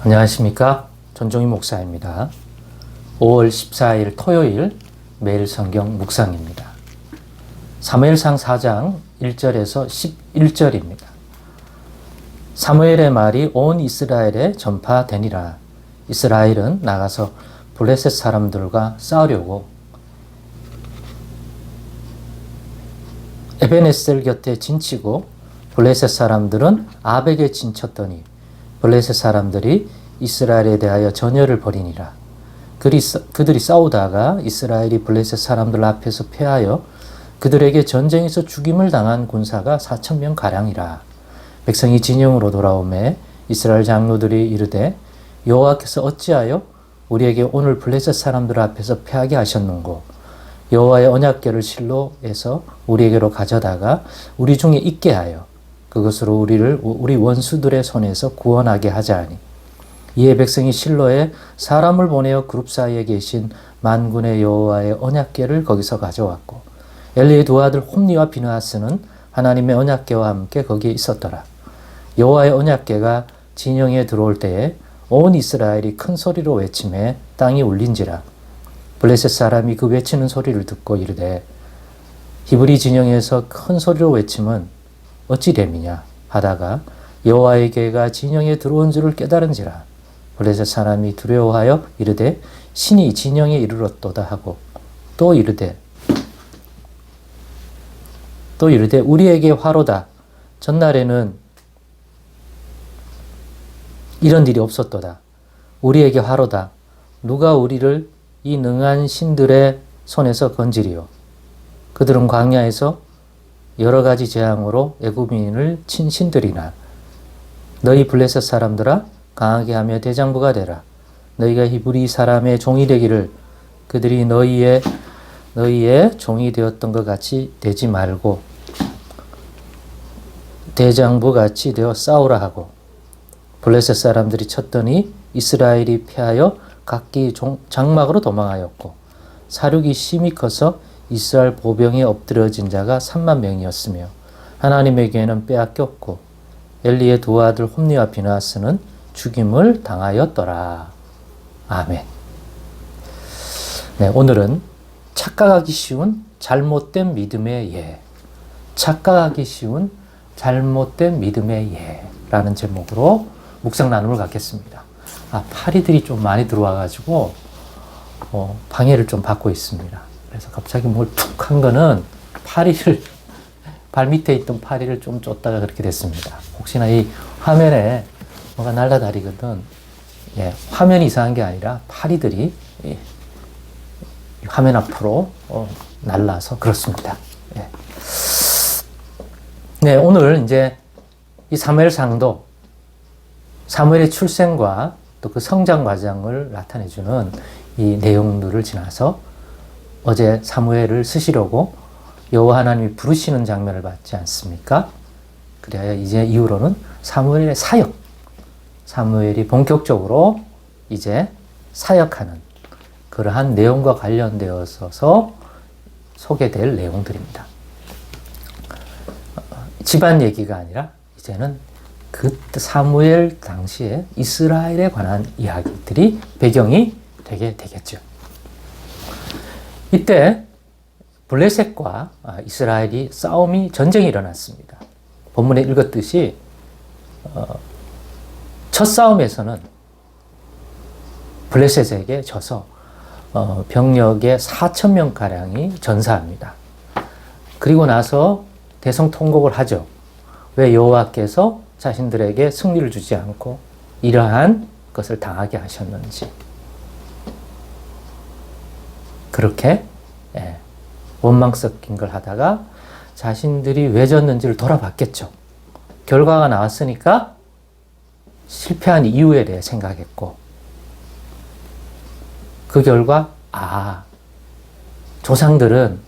안녕하십니까. 전종희 목사입니다. 5월 14일 토요일 매일 성경 묵상입니다. 사무엘상 4장 1절에서 11절입니다. 사무엘의 말이 온 이스라엘에 전파되니라. 이스라엘은 나가서 블레셋 사람들과 싸우려고 에베네셀 곁에 진치고 블레셋 사람들은 아벡에 진쳤더니 블레셋 사람들이 이스라엘에 대하여 전열을 벌이니라. 그들이 싸우다가 이스라엘이 블레셋 사람들 앞에서 패하여 그들에게 전쟁에서 죽임을 당한 군사가 4,000명 가량이라. 백성이 진영으로 돌아오매 이스라엘 장로들이 이르되 여호와께서 어찌하여 우리에게 오늘 블레셋 사람들 앞에서 패하게 하셨는고 여호와의 언약궤를 실로에서 우리에게로 가져다가 우리 중에 있게 하여 그것으로 우리를 우리 원수들의 손에서 구원하게 하자 하니 이에 백성이 실로에 사람을 보내어 그룹 사이에 계신 만군의 여호와의 언약궤를 거기서 가져왔고 엘리의 두 아들 홈니와 비느하스는 하나님의 언약궤와 함께 거기에 있었더라. 여호와의 언약궤가 진영에 들어올 때에 온 이스라엘이 큰 소리로 외치매 땅이 울린지라. 블레셋 사람이 그 외치는 소리를 듣고 이르되 히브리 진영에서 큰 소리로 외침은 어찌 됨이냐 하다가 여호와의 궤가 진영에 들어온 줄을 깨달은지라. 블레셋 사람이 두려워하여 이르되 신이 진영에 이르렀도다 하고 또 이르되 우리에게 화로다. 전날에는 이런 일이 없었도다. 우리에게 화로다. 누가 우리를 이 능한 신들의 손에서 건지리요. 그들은 광야에서 여러 가지 재앙으로 애굽인을 친 신들이나 너희 블레셋 사람들아 강하게 하며 대장부가 되라. 너희가 히브리 사람의 종이 되기를 그들이 너희의 종이 되었던 것 같이 되지 말고 대장부 같이 되어 싸우라 하고 블레셋 사람들이 쳤더니 이스라엘이 패하여 각기 장막으로 도망하였고 사륙이 심히 커서 이스라엘 보병에 엎드려진 자가 3만 명이었으며 하나님에게는 빼앗겼고 엘리의 두 아들 홈니와 비느하스는 죽임을 당하였더라. 아멘. 네, 오늘은 착각하기 쉬운 잘못된 믿음의 예. 착각하기 쉬운 잘못된 믿음의 예라는 제목으로 묵상 나눔을 갖겠습니다. 파리들이 좀 많이 들어와가지고 방해를 좀 받고 있습니다. 그래서 갑자기 뭘 툭 한 거는 파리를 발 밑에 있던 파리를 좀 쫓다가 그렇게 됐습니다. 혹시나 이 화면에 뭐가 날아다니거든. 예, 화면이 이상한 게 아니라 파리들이 화면 앞으로 날라서 그렇습니다. 예. 네, 오늘 이제 이 사무엘상도 사무엘의 출생과 또 그 성장 과정을 나타내주는 이 내용들을 지나서 어제 사무엘을 쓰시려고 여호와 하나님이 부르시는 장면을 봤지 않습니까? 그래야 이제 이후로는 사무엘의 사역, 사무엘이 본격적으로 이제 사역하는 그러한 내용과 관련되어서 소개될 내용들입니다. 집안 얘기가 아니라 이제는 그 사무엘 당시에 이스라엘에 관한 이야기들이 배경이 되게 되겠죠. 이때 블레셋과 이스라엘이 전쟁이 일어났습니다. 본문에 읽었듯이 첫 싸움에서는 블레셋에게 져서 병력의 4,000명가량이 전사합니다. 그리고 나서 대성통곡을 하죠. 왜 여호와께서 자신들에게 승리를 주지 않고 이러한 것을 당하게 하셨는지. 그렇게 원망 섞인 걸 하다가 자신들이 왜 졌는지를 돌아봤겠죠. 결과가 나왔으니까 실패한 이유에 대해 생각했고 그 결과 조상들은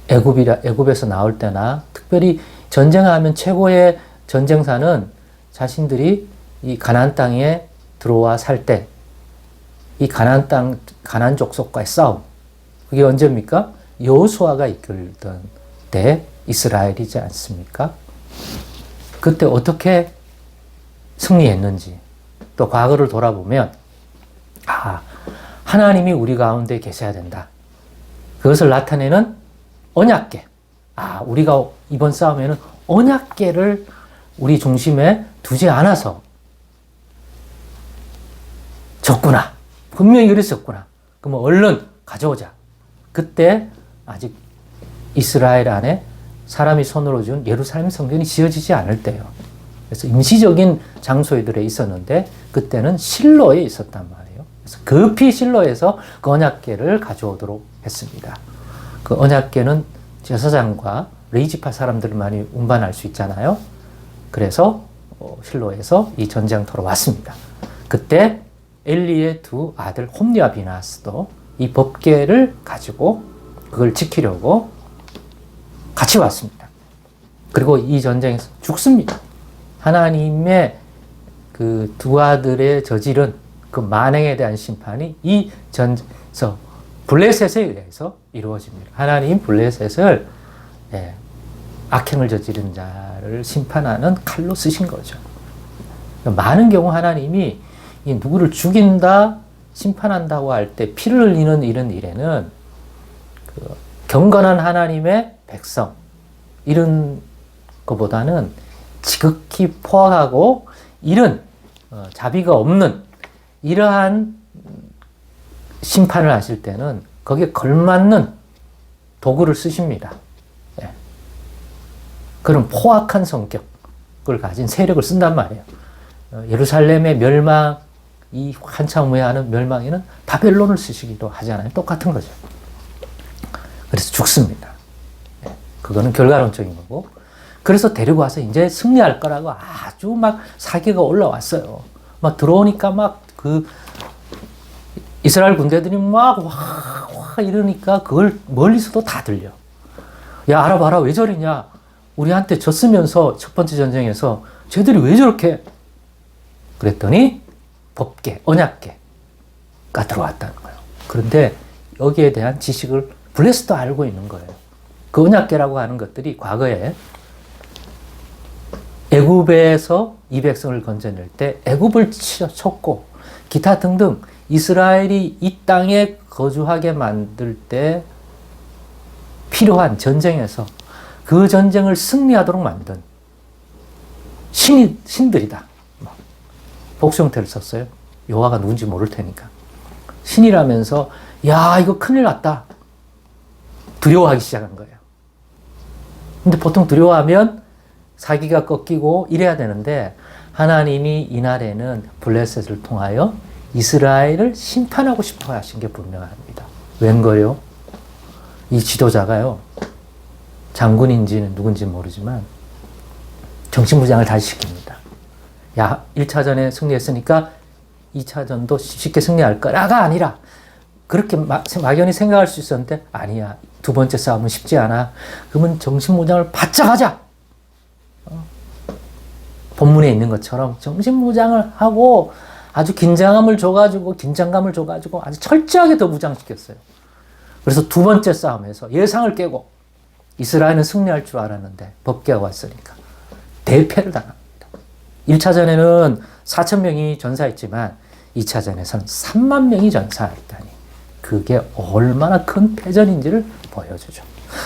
애굽에서 나올 때나 특별히 전쟁하면 최고의 전쟁사는 자신들이 이 가나안 땅에 들어와 살 때 이 가나안 족속과의 싸움, 그게 언제입니까? 여호수아가 이끌던 때 이스라엘이지 않습니까? 그때 어떻게 승리했는지 또 과거를 돌아보면 하나님이 우리 가운데 계셔야 된다. 그것을 나타내는 언약궤. 우리가 이번 싸움에는 언약궤를 우리 중심에 두지 않아서 졌구나. 분명히 그래서 졌구나. 그러면 얼른 가져오자. 그때 아직 이스라엘 안에 사람이 손으로 준 예루살렘 성전이 지어지지 않을 때요. 그래서 임시적인 장소들에 있었는데 그때는 실로에 있었단 말이에요. 그래서 급히 실로에서 그 언약궤를 가져오도록 했습니다. 그 언약궤는 제사장과 레위지파 사람들만이 운반할 수 있잖아요. 그래서 실로에서 이 전쟁터로 왔습니다. 그때 엘리의 두 아들 홈리와 비나스도 이 법궤를 가지고 그걸 지키려고 같이 왔습니다. 그리고 이 전쟁에서 죽습니다. 하나님의 그 두 아들의 저지른 그 만행에 대한 심판이 이 전에서 블레셋에 의해서 이루어집니다. 하나님 블레셋을 악행을 저지른 자를 심판하는 칼로 쓰신 거죠. 많은 경우 하나님이 이 누구를 죽인다, 심판한다고 할 때 피를 흘리는 이런 일에는 그 경건한 하나님의 백성 이런 것보다는 지극히 포악하고 이런 자비가 없는 이러한 심판을 하실 때는 거기에 걸맞는 도구를 쓰십니다. 그런 포악한 성격을 가진 세력을 쓴단 말이에요. 예루살렘의 멸망, 이 한참 후에 하는 멸망에는 바벨론을 쓰시기도 하잖아요. 똑같은 거죠. 그래서 죽습니다. 그거는 결과론적인 거고. 그래서 데리고 와서 이제 승리할 거라고 아주 막 사기가 올라왔어요. 막 들어오니까 막 그 이스라엘 군대들이 막 와 이러니까 그걸 멀리서도 다 들려. 야, 알아봐라. 왜 저러냐. 우리한테 졌으면서 첫 번째 전쟁에서 쟤들이 왜 저렇게 그랬더니 법궤, 언약궤가 들어왔다는 거예요. 그런데 여기에 대한 지식을 블레셋도 알고 있는 거예요. 그 언약궤라고 하는 것들이 과거에 애굽에서 이 백성을 건져낼 때 애굽을 쳤고 기타 등등 이스라엘이 이 땅에 거주하게 만들 때 필요한 전쟁에서 그 전쟁을 승리하도록 만든 신들이다. 복수 형태를 썼어요. 여호와가 누군지 모를 테니까. 신이라면서 야 이거 큰일 났다. 두려워하기 시작한 거예요. 근데 보통 두려워하면 사기가 꺾이고 이래야 되는데 하나님이 이날에는 블레셋을 통하여 이스라엘을 심판하고 싶어 하신 게 분명합니다. 웬걸요? 이 지도자가요. 장군인지는 누군지 모르지만 정신무장을 다시 시킵니다. 야, 1차전에 승리했으니까 2차전도 쉽게 승리할 거라가 아니라 그렇게 막연히 생각할 수 있었는데 아니야. 두 번째 싸움은 쉽지 않아. 그러면 정신무장을 바짝 하자. 본문에 있는 것처럼 정신무장을 하고 아주 긴장감을 줘가지고 아주 철저하게 더 무장시켰어요. 그래서 두 번째 싸움에서 예상을 깨고 이스라엘은 승리할 줄 알았는데 법궤가 왔으니까 대패를 당합니다. 1차전에는 4,000명이 전사했지만 2차전에서는 3만 명이 전사했다니 그게 얼마나 큰 패전인지를 보여주죠.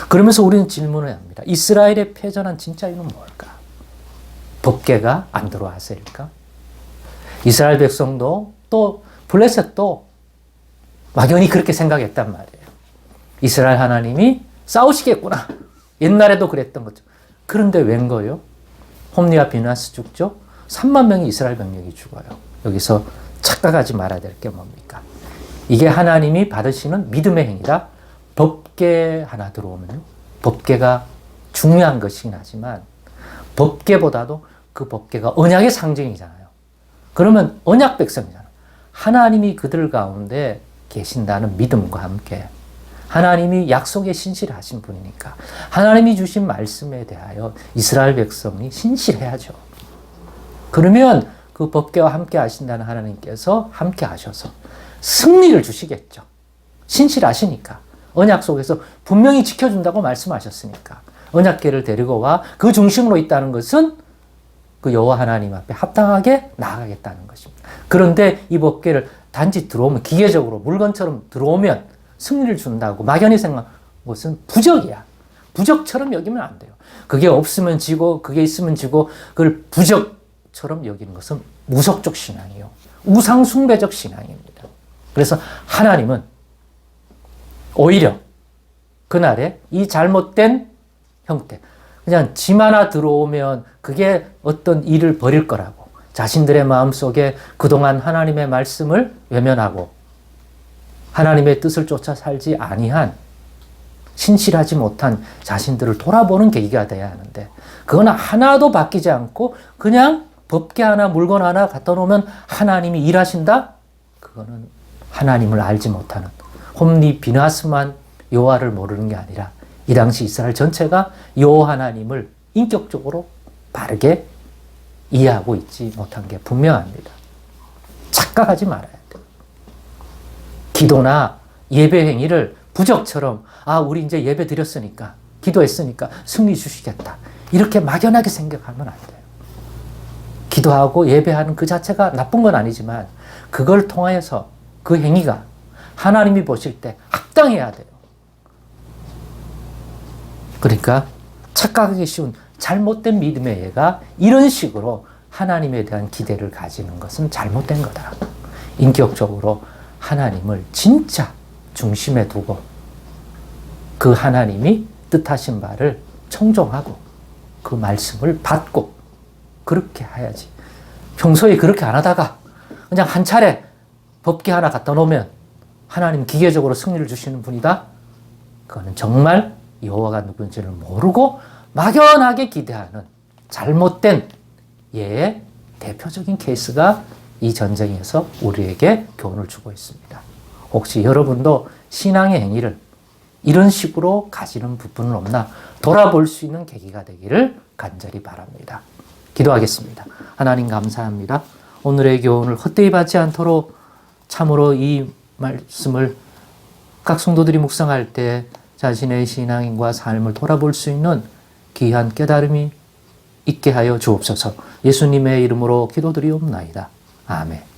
그러면서 우리는 질문을 합니다. 이스라엘의 패전한 진짜 이유는 뭘까? 법궤가 안 들어와서일까? 이스라엘 백성도 또 블레셋도 막연히 그렇게 생각했단 말이에요. 이스라엘 하나님이 싸우시겠구나. 옛날에도 그랬던 거죠. 그런데 웬거요? 홈리와 비나스 죽죠? 3만 명의 이스라엘 병력이 죽어요. 여기서 착각하지 말아야 될 게 뭡니까? 이게 하나님이 받으시는 믿음의 행위다. 법궤 하나 들어오면요. 법궤가 중요한 것이긴 하지만 법궤보다도 그 법궤가 언약의 상징이잖아요. 그러면 언약 백성이잖아요. 하나님이 그들 가운데 계신다는 믿음과 함께 하나님이 약속에 신실하신 분이니까 하나님이 주신 말씀에 대하여 이스라엘 백성이 신실해야죠. 그러면 그 법궤와 함께 하신다는 하나님께서 함께 하셔서 승리를 주시겠죠. 신실하시니까. 언약 속에서 분명히 지켜준다고 말씀하셨으니까. 언약궤를 데리고 와 그 중심으로 있다는 것은 그 여호와 하나님 앞에 합당하게 나아가겠다는 것입니다. 그런데 이 법궤를 단지 들어오면, 기계적으로 물건처럼 들어오면 승리를 준다고 막연히 생각하는 것은 부적이야. 부적처럼 여기면 안 돼요. 그게 없으면 지고 그게 있으면 지고 그걸 부적처럼 여기는 것은 무속적 신앙이요, 우상숭배적 신앙입니다. 그래서 하나님은 오히려 그날에 이 잘못된 형태, 그냥 짐 하나 들어오면 그게 어떤 일을 벌일 거라고, 자신들의 마음속에 그동안 하나님의 말씀을 외면하고 하나님의 뜻을 쫓아 살지 아니한, 신실하지 못한 자신들을 돌아보는 계기가 돼야 하는데, 그건 하나도 바뀌지 않고 그냥 법궤 하나, 물건 하나 갖다 놓으면 하나님이 일하신다? 그거는 하나님을 알지 못하는, 홈리 비나스만 여호와를 모르는 게 아니라 이 당시 이스라엘 전체가 여호와 하나님을 인격적으로 바르게 이해하고 있지 못한 게 분명합니다. 착각하지 말아야 돼요. 기도나 예배 행위를 부적처럼, 우리 이제 예배 드렸으니까, 기도했으니까 승리 주시겠다, 이렇게 막연하게 생각하면 안 돼요. 기도하고 예배하는 그 자체가 나쁜 건 아니지만 그걸 통하여서 그 행위가 하나님이 보실 때 합당해야 돼요. 그러니까 착각하기 쉬운 잘못된 믿음의 예가 이런 식으로 하나님에 대한 기대를 가지는 것은 잘못된 거다. 인격적으로 하나님을 진짜 중심에 두고 그 하나님이 뜻하신 바를 청종하고 그 말씀을 받고 그렇게 해야지. 평소에 그렇게 안 하다가 그냥 한 차례 법궤 하나 갖다 놓으면 하나님 기계적으로 승리를 주시는 분이다? 그거는 정말 여호와가 누군지를 모르고 막연하게 기대하는 잘못된 예의 대표적인 케이스가 이 전쟁에서 우리에게 교훈을 주고 있습니다. 혹시 여러분도 신앙의 행위를 이런 식으로 가지는 부분은 없나 돌아볼 수 있는 계기가 되기를 간절히 바랍니다. 기도하겠습니다. 하나님 감사합니다. 오늘의 교훈을 헛되이 받지 않도록 참으로 이 말씀을 각 성도들이 묵상할 때 자신의 신앙과 삶을 돌아볼 수 있는 귀한 깨달음이 있게 하여 주옵소서. 예수님의 이름으로 기도드리옵나이다. 아멘.